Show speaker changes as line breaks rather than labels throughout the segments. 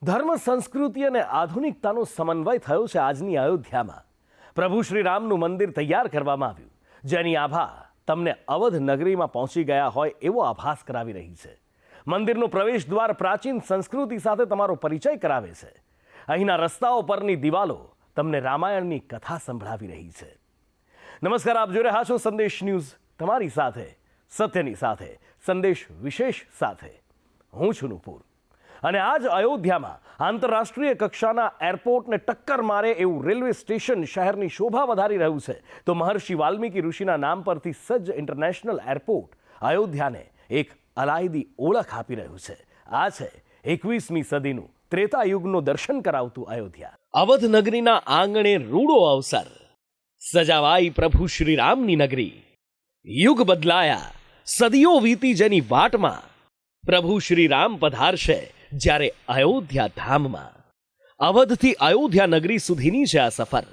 ધર્મ સંસ્કૃતિ અને આધુનિકતાનો સમન્વય થયો છે આજની અયોધ્યામાં. પ્રભુ શ્રી રામનું મંદિર તૈયાર કરવામાં આવ્યું, જેની આભા તમને અવધ નગરીમાં પહોંચી ગયા હોય એવો આભાસ કરાવી રહી છે. મંદિરનો પ્રવેશ દ્વાર પ્રાચીન સંસ્કૃતિ સાથે તમારો પરિચય કરાવે છે. અહીંના રસ્તાઓ પરની દિવાલો તમને રામાયણની કથા સંભળાવી રહી છે. નમસ્કાર, આપ જોઈ રહ્યા છો સંદેશ ન્યૂઝ, તમારી સાથે સત્યની સાથે સંદેશ વિશેષ સાથે હું છું નુપુર. અને આજ અયોધ્યામાં આંતરરાષ્ટ્રીય કક્ષાના એરપોર્ટને ટક્કર મારે એવું રેલવે સ્ટેશન શહેરની શોભા વધારી રહ્યું છે. તો મહર્ષિ વાલ્મીકી ઋષિના નામ પરથી સજ્જ ઇન્ટરનેશનલ એરપોર્ટ અયોધ્યાને એક અલાયદી ઓળખ આપી રહ્યું છે. આ છે 21મી સદીનું ત્રેતાયુગનું દર્શન કરાવતું અયોધ્યા. અવધ નગરીના આંગણે રૂડો અવસર, સજાવાઈ પ્રભુ શ્રી રામની નગરી. યુગ બદલાયા, સદીઓ વીતી, જેની વાટમાં પ્રભુ શ્રી રામ પધારશે જ્યારે અયોધ્યા ધામમાં. અવધથી અયોધ્યા નગરી સુધીની છે આ સફર.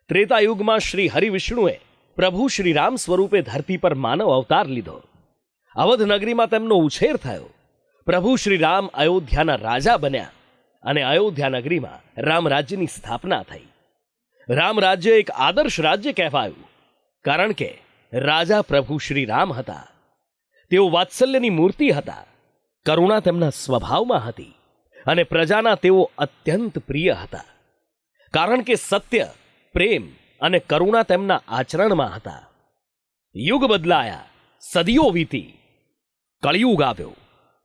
ત્રેતાયુગમાં શ્રી હરિવિષ્ણુએ પ્રભુ શ્રી રામ સ્વરૂપે ધરતી પર માનવ અવતાર લીધો. અવધ નગરીમાં તેમનો ઉછેર થયો. પ્રભુ શ્રી રામ અયોધ્યાના રાજા બન્યા અને અયોધ્યા નગરીમાં રામ રાજ્યની સ્થાપના થઈ. રામ રાજ્ય એક આદર્શ રાજ્ય કહેવાયું, કારણ કે રાજા પ્રભુ શ્રી રામ હતા. તેઓ વાત્સલ્યની મૂર્તિ હતા. કરુણા તેમના સ્વભાવમાં હતી અને પ્રજાના તેઓ અત્યંત પ્રિય હતા, કારણ કે સત્ય, પ્રેમ અને કરુણા તેમના આચરણમાં હતા. યુગ બદલાયા, સદીઓ વીતી, કળિયુગ આવ્યો,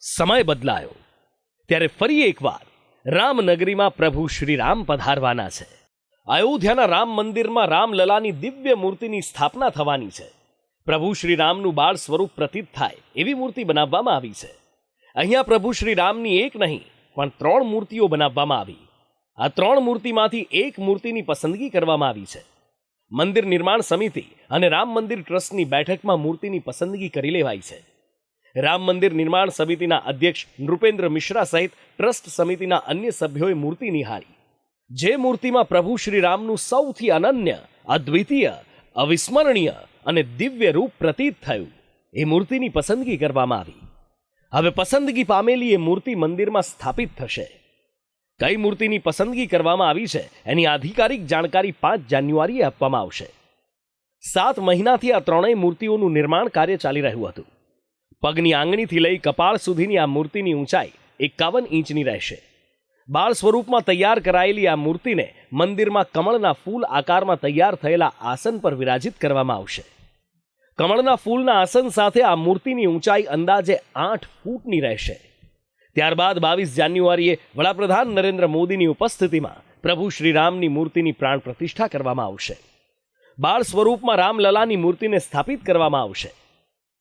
સમય બદલાયો, ત્યારે ફરી એકવાર રામનગરીમાં પ્રભુ શ્રી રામ પધારવાના છે. અયોધ્યાના રામ મંદિરમાં રામલલાની દિવ્ય મૂર્તિની સ્થાપના થવાની છે. પ્રભુ શ્રી રામનું બાળ સ્વરૂપ પ્રતીત થાય એવી મૂર્તિ બનાવવામાં આવી છે. અહીંયા પ્રભુ શ્રી રામની એક નહીં પણ 3 મૂર્તિઓ બનાવવામાં આવી. આ 3 મૂર્તિમાંથી એક મૂર્તિની પસંદગી કરવામાં આવી છે. મંદિર નિર્માણ સમિતિ અને રામ મંદિર ટ્રસ્ટની બેઠકમાં મૂર્તિની પસંદગી કરી લેવાઈ છે. રામ મંદિર નિર્માણ સમિતિના અધ્યક્ષ નૃપેન્દ્ર મિશ્રા સહિત ટ્રસ્ટ સમિતિના અન્ય સભ્યોએ મૂર્તિ નિહાળી. જે મૂર્તિમાં પ્રભુ શ્રી રામનું સૌથી અનન્ય, અદ્વિતીય, અવિસ્મરણીય અને દિવ્ય રૂપ પ્રતીત થયું, એ મૂર્તિની પસંદગી કરવામાં આવી. હવે પસંદગી પામેલી એ મૂર્તિ મંદિરમાં સ્થાપિત થશે. કઈ મૂર્તિની પસંદગી કરવામાં આવી છે એની આધિકારિક જાણકારી 5 જાન્યુઆરીએ આપવામાં આવશે. 7 મહિનાથી આ 3 મૂર્તિઓનું નિર્માણ કાર્ય ચાલી રહ્યું હતું. પગની આંગળીથી લઈ કપાળ સુધીની આ મૂર્તિની ઊંચાઈ 51 ઇંચની રહેશે. બાળ સ્વરૂપમાં તૈયાર કરાયેલી આ મૂર્તિને મંદિરમાં કમળના ફૂલ આકારમાં તૈયાર થયેલા આસન પર વિરાજિત કરવામાં આવશે. કમળના ફૂલના આસન સાથે આ મૂર્તિની ઊંચાઈ અંદાજે 8 ફૂટની રહેશે. ત્યારબાદ 22 જાન્યુઆરીએ વડાપ્રધાન નરેન્દ્ર મોદીની ઉપસ્થિતિમાં પ્રભુ શ્રી રામની મૂર્તિની પ્રાણ પ્રતિષ્ઠા કરવામાં આવશે. બાળ સ્વરૂપમાં રામલલાની મૂર્તિને સ્થાપિત કરવામાં આવશે.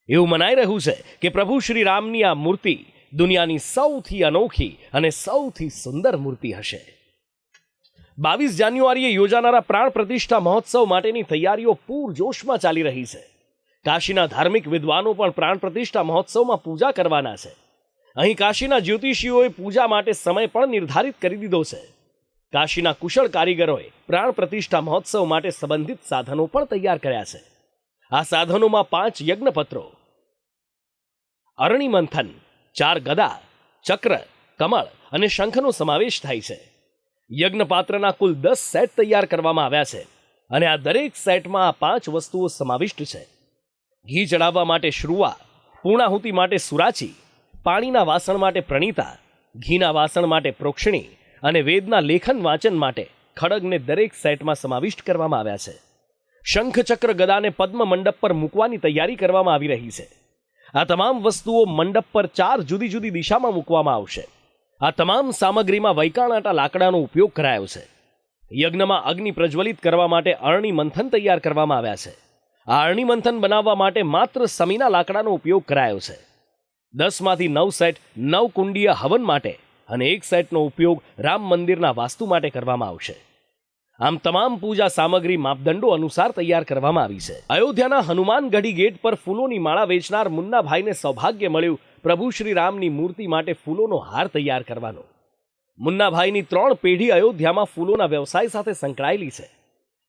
એવું મનાઈ રહ્યું છે કે પ્રભુ શ્રી રામની આ મૂર્તિ દુનિયાની સૌથી અનોખી અને સૌથી સુંદર મૂર્તિ હશે. 22 જાન્યુઆરીએ યોજાનારા પ્રાણ પ્રતિષ્ઠા મહોત્સવ માટેની તૈયારીઓ પૂરજોશમાં ચાલી રહી છે. કાશીના ધાર્મિક વિદ્વાનો પણ પ્રાણ પ્રતિષ્ઠા મહોત્સવમાં પૂજા કરવાના છે. અહીં કાશીના જ્યોતિષીઓએ પૂજા માટે સમય પણ નિર્ધારિત કરી દીધો છે. કાશીના કુશળ કારીગરોએ પ્રાણ પ્રતિષ્ઠા મહોત્સવ માટે સંબંધિત સાધનો પણ તૈયાર કર્યા છે. આ સાધનોમાં 5 યજ્ઞપત્રો, અરણી મંથન, 4 ગદા, ચક્ર, કમળ અને શંખનો સમાવેશ થાય છે. યજ્ઞપાત્રના કુલ 10 સેટ તૈયાર કરવામાં આવ્યા છે અને આ દરેક સેટમાં આ 5 વસ્તુઓ સમાવિષ્ટ છે. ઘી ચડાવવા માટે શ્રુવા, પૂર્ણાહુતિ માટે સુરાચી, પાણીના વાસણ માટે પ્રણીતા, ઘીના વાસણ માટે પ્રોક્ષણી અને વેદના લેખન વાંચન માટે ખડગને દરેક સેટમાં સમાવિષ્ટ કરવામાં આવ્યા છે. શંખ, ચક્ર, ગદાને પદ્મ મંડપ પર મૂકવાની તૈયારી કરવામાં આવી રહી છે. આ તમામ વસ્તુઓ મંડપ પર 4 જુદી જુદી દિશામાં મૂકવામાં આવશે. આ તમામ સામગ્રીમાં વૈકાણાટા લાકડાનો ઉપયોગ કરાયો છે. યજ્ઞમાં અગ્નિ પ્રજ્વલિત કરવા માટે અરણી મંથન તૈયાર કરવામાં આવ્યા છે. આ અરણી મંથન બનાવવા માટે માત્ર સમીના લાકડાનો ઉપયોગ કરાયો છે. 10 માંથી 9 સેટ 9 કુંડીય હવન માટે અને 1 સેટનો ઉપયોગ રામ મંદિરના વાસ્તુ માટે કરવામાં આવશે. આમ તમામ પૂજા સામગ્રી માપદંડો અનુસાર તૈયાર કરવામાં આવી છે. અયોધ્યાના હનુમાનગઢી ગેટ પર ફૂલોની માળા વેચનાર મુન્નાભાઈને સૌભાગ્ય મળ્યું પ્રભુ શ્રી રામની મૂર્તિ માટે ફૂલોનો હાર તૈયાર કરવાનો. મુન્નાભાઈની 3 પેઢી અયોધ્યામાં ફૂલોના વ્યવસાય સાથે સંકળાયેલી છે.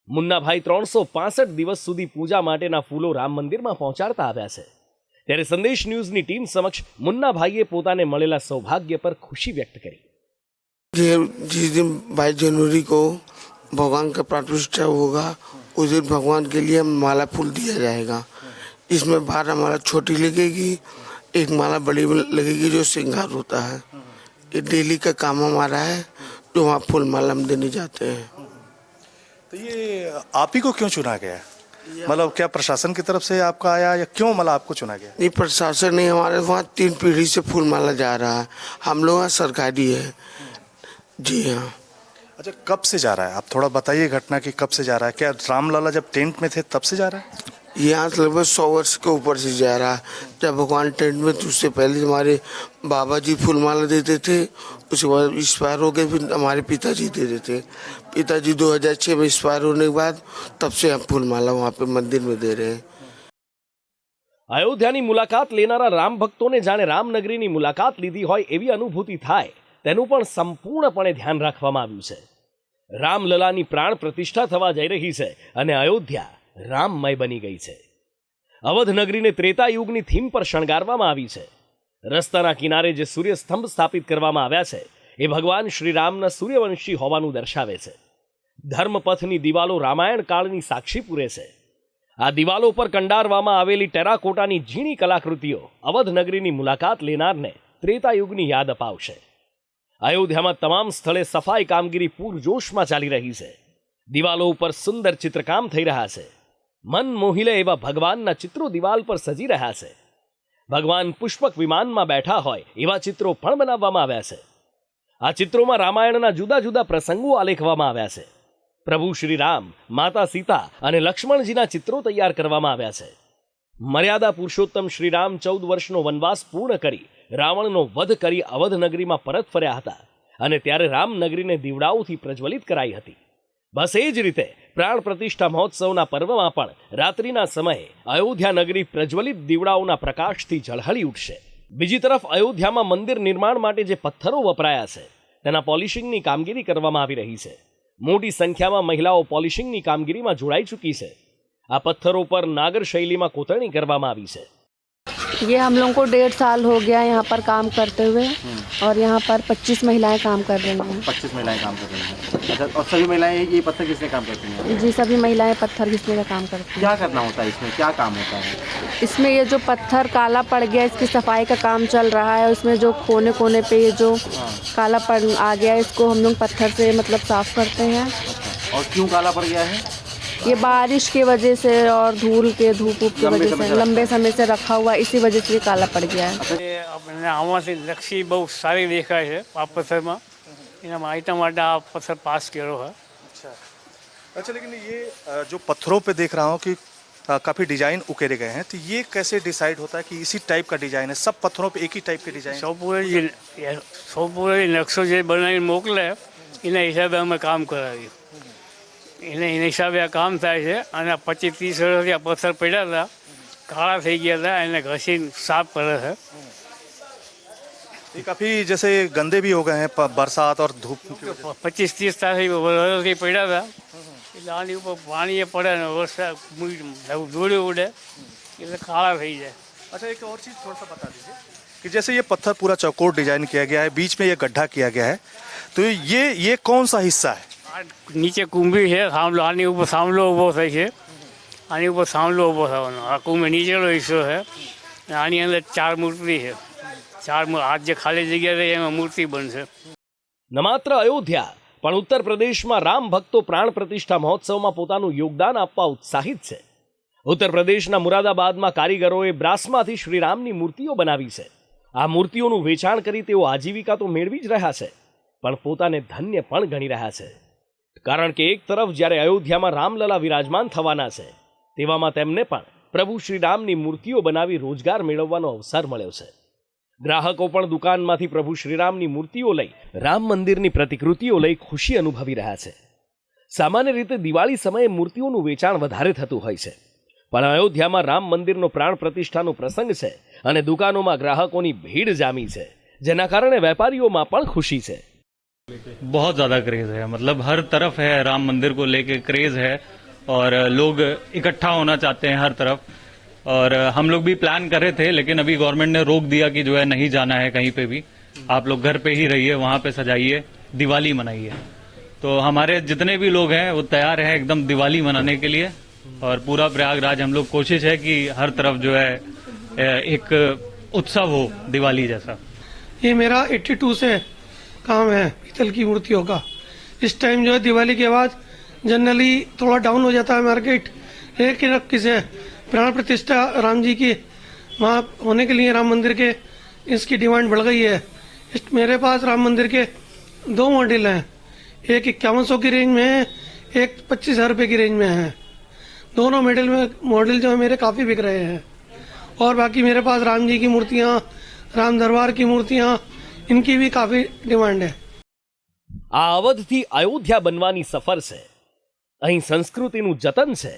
મુન્નાભાઈ 365 દિવસ સુધી પૂજા માટેના ફૂલો રામ મંદિરમાં પહોંચાડતા આવ્યા છે. ત્યારે સંદેશ ન્યૂઝની ટીમ સમક્ષ મુન્નાભાઈએ પોતાને મળેલા સૌભાગ્ય પર ખુશી વ્યક્ત કરી.
जिस दिन 22 जनवरी को भगवान का प्राण प्रतिष्ठा होगा उस दिन भगवान के लिए माला फूल दिया जाएगा। इसमें 12 माला छोटी लगेगी, एक माला बड़ी लगेगी जो श्रृंगार होता है। ये डेली का काम हमारा है जो वहाँ फूल माला हम देने जाते हैं।
तो ये आप ही को क्यों चुना गया? मतलब क्या प्रशासन की तरफ से आपका आया या क्यों मतलब आपको चुना गया?
ये प्रशासन नहीं, हमारे वहाँ 3 पीढ़ी से फूल माला जा रहा है। हम लोग यहाँ सरकारी है। जी हाँ।
अच्छा, कब से जा रहा है? आप थोड़ा बताइए घटना की, कब से जा रहा है? क्या रामलला जब टेंट में थे तब से जा रहा है?
यहाँ से लगभग 100 वर्ष के ऊपर से जा रहा है। जब भगवान टेंट में तो उससे पहले हमारे बाबा जी फूलमाला देते थे, उसके बाद एक्सपायर हो गए, फिर हमारे पिताजी देते थे। पिताजी 2006 में एक्सपायर होने के बाद तब से हम फूलमाला वहाँ पे मंदिर में दे रहे हैं।
અયોધ્યાની મુલાકાત લેનારા રામ ભક્તોને જાણે રામનગરીની મુલાકાત લીધી હોય એવી અનુભૂતિ થાય તેનું પણ સંપૂર્ણપણે ધ્યાન રાખવામાં આવ્યું છે. રામલલાની પ્રાણ પ્રતિષ્ઠા થવા જઈ રહી છે અને અયોધ્યા રામમય બની ગઈ છે. અવધ નગરીને ત્રેતા યુગની થીમ પર શણગારવામાં આવી છે. રસ્તાના કિનારે જે સૂર્યસ્તંભ સ્થાપિત કરવામાં આવ્યા છે એ ભગવાન શ્રીરામના સૂર્યવંશી હોવાનું દર્શાવે છે. ધર્મપથની દિવાલો રામાયણ કાળની સાક્ષી પૂરે છે. આ દિવાલો પર કંડારવામાં આવેલી ટેરાકોટાની ઝીણી કલાકૃતિઓ અવધ નગરીની મુલાકાત લેનારને ત્રેતા યુગની યાદ અપાવશે. અયોધ્યામાં તમામ સ્થળે સફાઈ કામગીરી પૂરજોશમાં ચાલી રહી છે. દિવાલો ઉપર સુંદર ચિત્રકામ થઈ રહ્યા છે. મન મોહી લે એવા ભગવાનના ચિત્રો દિવાલ પર સજી રહ્યા છે. ભગવાન પુષ્પક વિમાનમાં બેઠા હોય એવા ચિત્રો પણ બનાવવામાં આવ્યા છે. આ ચિત્રોમાં રામાયણના જુદા જુદા પ્રસંગો આલેખવામાં આવ્યા છે. પ્રભુ શ્રી રામ, માતા સીતા અને લક્ષ્મણજીના ચિત્રો તૈયાર કરવામાં આવ્યા છે. મર્યાદા પુરુષોત્તમ શ્રીરામ 14 વર્ષનો વનવાસ પૂર્ણ કરી રાવણનો વધ કરી અવધ નગરીમાં પરત ફર્યા હતા અને ત્યારે રામનગરીને દીવડાઓથી પ્રજ્વલિત કરાઈ હતી. બસ એ જ રીતે પ્રાણ પ્રતિષ્ઠા મહોત્સવના પર્વમાં પણ રાત્રિના સમયે અયોધ્યા નગરી પ્રજ્વલિત દીવડાઓના પ્રકાશથી ઝળહળી ઉઠશે. બીજી તરફ અયોધ્યામાં મંદિર નિર્માણ માટે જે પથ્થરો વપરાયા છે તેના પોલિશિંગની કામગીરી કરવામાં આવી રહી છે. મોટી સંખ્યામાં મહિલાઓ પોલિશિંગની કામગીરીમાં જોડાઈ ચૂકી છે. આ પથ્થરો પર નાગર શૈલીમાં કોતરણી કરવામાં આવી છે.
ये हम लोगों को 1.5 साल हो गया यहाँ पर काम करते हुए और यहाँ पर 25 महिलाएं काम कर रही हैं।
25 महिलाएं काम कर रही हैं। अच्छा, और सभी महिलाएं ये पत्थर घिसने काम करती हैं?
जी, सभी महिलाएं पत्थर घिसने का काम करती हैं।
क्या करना होता है इसमें, क्या काम होता है?
इसमें ये जो पत्थर काला पड़ गया इसकी सफाई का काम चल रहा है। उसमें जो कोने कोने पे ये जो काला पड़ आ गया इसको हम लोग पत्थर से मतलब साफ करते हैं।
अच्छा, और क्यों काला पड़ गया है?
ये बारिश की वजह से और धूल के धूप की वजह से लंबे समय से रखा हुआ इसी वजह से ये काला पड़ गया है.
આપણને આમાંથી લક્ષી બહુ સારી દેખાય છે આ પથ્થરમાં. એના આઈટમ માટે આ પથ્થર પાસ કર્યો है.
अच्छा, लेकिन ये जो पत्थरों पे देख रहा हूँ कि काफी डिजाइन उकेरे गए हैं, तो ये कैसे डिसाइड होता है कि इसी टाइप का डिजाइन है? सब पत्थरों पे एक ही टाइप के डिजाइन?
સૌપૂરે નકશો જે બનાવીને મોકલે એના હિસાબે અમે કામ કરાવીએ. એના હિસાબે આ કામ થાય છે. અને 25-30 વર્ષથી આ પથ્થર પડ્યા હતા, કાળા થઈ ગયા હતા, એને ઘસીને સાફ કરે છે.
ये काफी जैसे गंदे भी हो गए हैं बरसात और धूप.
25-30 વર્ષથી પડ્યા હતા એટલે આની ઉપર પાણી પડે ને વરસાદ ધૂળ ઉડે એટલે કાળા થઈ જાય.
अच्छा, एक और चीज़ थोड़ा सा बता दीजिए कि जैसे ये पत्थर पूरा चौकोर डिजाइन किया गया है, बीच में ये गड्ढा किया गया है, तो ये कौन सा हिस्सा है?
નીચે કુંભી છે, થાંભલો. આની ઉપર થાંભલો ઊભો થાય છે. આની ઉપર થાંભલો ઊભો થવાનો. આ કુંભ નીચેનો હિસ્સો છે. આની અંદર 4 મૂર્તિ છે. 4 હાથ જે ખાલી જગ્યા છે એમાં મૂર્તિ બનશે.
ન માત્ર અયોધ્યા પણ ઉત્તર પ્રદેશમાં રામ ભક્તો પ્રાણ પ્રતિષ્ઠા મહોત્સવમાં પોતાનું યોગદાન આપવા ઉત્સાહિત છે. ઉત્તર પ્રદેશના મુરાદાબાદમાં કારીગરોએ બ્રાસમાંથી શ્રીરામની મૂર્તિઓ બનાવી છે. આ મૂર્તિઓનું વેચાણ કરી તેઓ આજીવિકા તો મેળવી જ રહ્યા છે પણ પોતાને ધન્ય પણ ગણી રહ્યા છે. કારણ કે એક તરફ જ્યારે અયોધ્યામાં રામલલા વિરાજમાન થવાના છે તેવામાં તેમને પણ પ્રભુ શ્રીરામની મૂર્તિઓ બનાવી રોજગાર મેળવવાનો અવસર મળ્યો છે. ગ્રાહકો પણ દુકાનમાંથી પ્રભુ શ્રીરામની મૂર્તિઓ લઈ રામ મંદિરની પ્રતિકૃતિઓ લઈ ખુશી અનુભવી રહ્યા છે. સામાન્ય રીતે દિવાળી સમયે મૂર્તિઓનું વેચાણ વધારે થતું હોય છે પણ અયોધ્યામાં રામ મંદિરનો પ્રાણ પ્રતિષ્ઠાનો પ્રસંગ છે અને દુકાનોમાં ગ્રાહકોની ભીડ જામી છે જેના કારણે વેપારીઓમાં પણ ખુશી છે.
बहुत ज़्यादा क्रेज है, मतलब हर तरफ है राम मंदिर को लेके क्रेज है और लोग इकट्ठा होना चाहते हैं हर तरफ. और हम लोग भी प्लान कर रहे थे लेकिन अभी गवर्नमेंट ने रोक दिया कि जो है नहीं जाना है कहीं पे भी, आप लोग घर पे ही रहिए, वहाँ पे सजाइए दिवाली मनाई है। तो हमारे जितने भी लोग हैं वो तैयार हैं एकदम दिवाली मनाने के लिए, और पूरा प्रयागराज हम लोग कोशिश है कि हर तरफ जो है एक उत्सव हो दिवाली जैसा।
ये मेरा 82 से काम है पीतल की मूर्तियों का। इस टाइम जो है दिवाली के बाद जनरली थोड़ा डाउन हो जाता है मार्केट, लेकिन अब किसे प्राण प्रतिष्ठा राम जी की वहाँ होने के लिए राम मंदिर के इसकी डिमांड बढ़ गई है। मेरे पास राम मंदिर के 2 मॉडल हैं, एक 5100 की रेंज में है, एक 25,000 रुपये की रेंज में है। दोनों मॉडल जो है मेरे काफ़ी बिक रहे हैं। और बाकी मेरे पास राम जी की मूर्तियाँ, राम दरबार की मूर्तियाँ, इनकी भी काफ़ी डिमांड है।
આ અવધથી અયોધ્યા બનવાની સફર છે. અહીં સંસ્કૃતિનું જતન છે,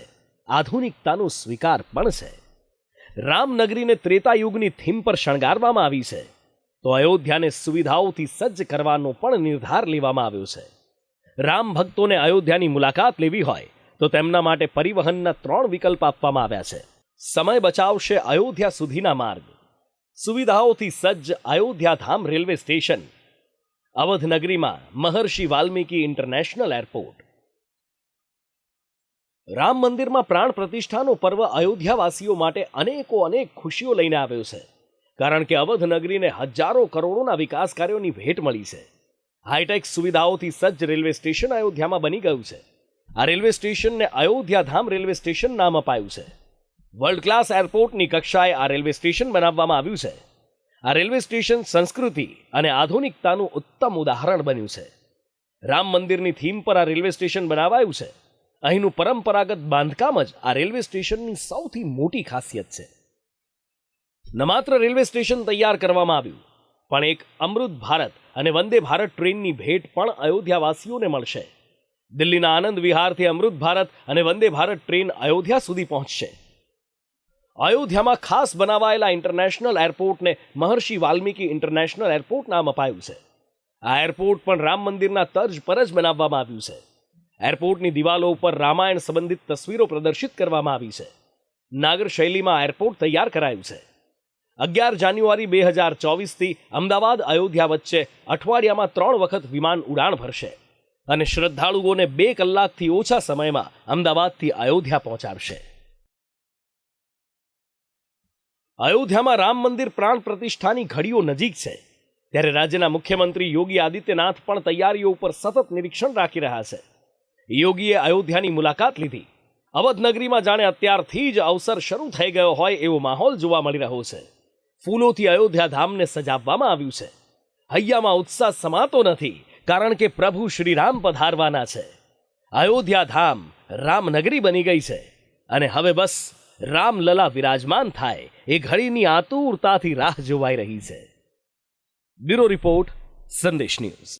આધુનિકતાનો સ્વીકાર પણ છે. રામનગરીને ત્રેતાયુગની થીમ પર શણગારવામાં આવી છે, તો અયોધ્યાને સુવિધાઓથી સજ્જ કરવાનો પણ નિર્ધાર લેવામાં આવ્યો છે. રામ ભક્તોને અયોધ્યાની મુલાકાત લેવી હોય તો તેમના માટે પરિવહનના 3 વિકલ્પ આપવામાં આવ્યા છે. સમય બચાવશે અયોધ્યા સુધીના માર્ગ, સુવિધાઓથી સજ્જ અયોધ્યાધામ રેલવે સ્ટેશન, અવધ નગરીમાં મહર્ષિ વાલ્મીકી ઇન્ટરનેશનલ એરપોર્ટ. રામ મંદિરમાં પ્રાણ પ્રતિષ્ઠાનો પર્વ અયોધ્યાવાસીઓ માટે અનેક ખુશીઓ લઈને આવ્યો છે, કારણ કે અવધ નગરીને હજારો કરોડોના વિકાસ કાર્યોની ભેટ મળી છે. હાઈટેક સુવિધાઓથી સજ્જ રેલવે સ્ટેશન અયોધ્યામાં બની ગયું છે. આ રેલવે સ્ટેશનને અયોધ્યાધામ રેલવે સ્ટેશન નામ અપાયું છે. વર્લ્ડ ક્લાસ એરપોર્ટની કક્ષાએ આ રેલવે સ્ટેશન બનાવવામાં આવ્યું છે. આ રેલવે સ્ટેશન સંસ્કૃતિ અને આધુનિકતાનું ઉત્તમ ઉદાહરણ બન્યું છે. રામ મંદિરની થીમ પર આ રેલવે સ્ટેશન બનાવાયું છે. અહીંનું પરંપરાગત બાંધકામ જ આ રેલવે સ્ટેશનની સૌથી મોટી ખાસિયત છે. ન માત્ર રેલવે સ્ટેશન તૈયાર કરવામાં આવ્યું, પણ એક અમૃત ભારત અને વંદે ભારત ટ્રેનની ભેટ પણ અયોધ્યાવાસીઓને મળશે. દિલ્હીના આનંદ વિહારથી અમૃત ભારત અને વંદે ભારત ટ્રેન અયોધ્યા સુધી પહોંચશે. અયોધ્યામાં ખાસ બનાવાયેલા ઇન્ટરનેશનલ એરપોર્ટને મહર્ષિ વાલ્મીકી ઇન્ટરનેશનલ એરપોર્ટ નામ અપાયું છે. આ એરપોર્ટ પણ રામ મંદિરના તર્જ પર જ બનાવવામાં આવ્યું છે. એરપોર્ટની દિવાલો ઉપર રામાયણ સંબંધિત તસવીરો પ્રદર્શિત કરવામાં આવી છે. નાગર શૈલીમાં એરપોર્ટ તૈયાર કરાયું છે. 11 જાન્યુઆરી 2024થી અમદાવાદ અયોધ્યા વચ્ચે અઠવાડિયામાં 3 વખત વિમાન ઉડાણ ભરશે અને શ્રદ્ધાળુઓને 2 કલાકથી ઓછા સમયમાં અમદાવાદથી અયોધ્યા પહોંચાડશે. અયોધ્યામાં રામ મંદિર પ્રાણ પ્રતિષ્ઠાની ઘડીઓ નજીક છે, ત્યારે રાજ્યના મુખ્યમંત્રી યોગી આદિત્યનાથ પણ તૈયારીઓ ઉપર સતત નિરીક્ષણ રાખી રહ્યા છે. યોગીએ અયોધ્યાની મુલાકાત લીધી. અવધ નગરીમાં જાણે અત્યારથી જ અવસર શરૂ થઈ ગયો હોય એવો માહોલ જોવા મળી રહ્યો છે. ફૂલોથી અયોધ્યા ધામને સજાવવામાં આવ્યું છે. હૈયામાં ઉત્સાહ સમાતો નથી, કારણ કે પ્રભુ શ્રી રામ પધારવાના છે. અયોધ્યા ધામ રામનગરી બની ગઈ છે અને હવે બસ રામલલા વિરાજમાન થાય એ ઘડીની આતુરતાથી રાહ જોવાઈ રહી છે. બ્યુરો રિપોર્ટ, સંદેશ ન્યૂઝ.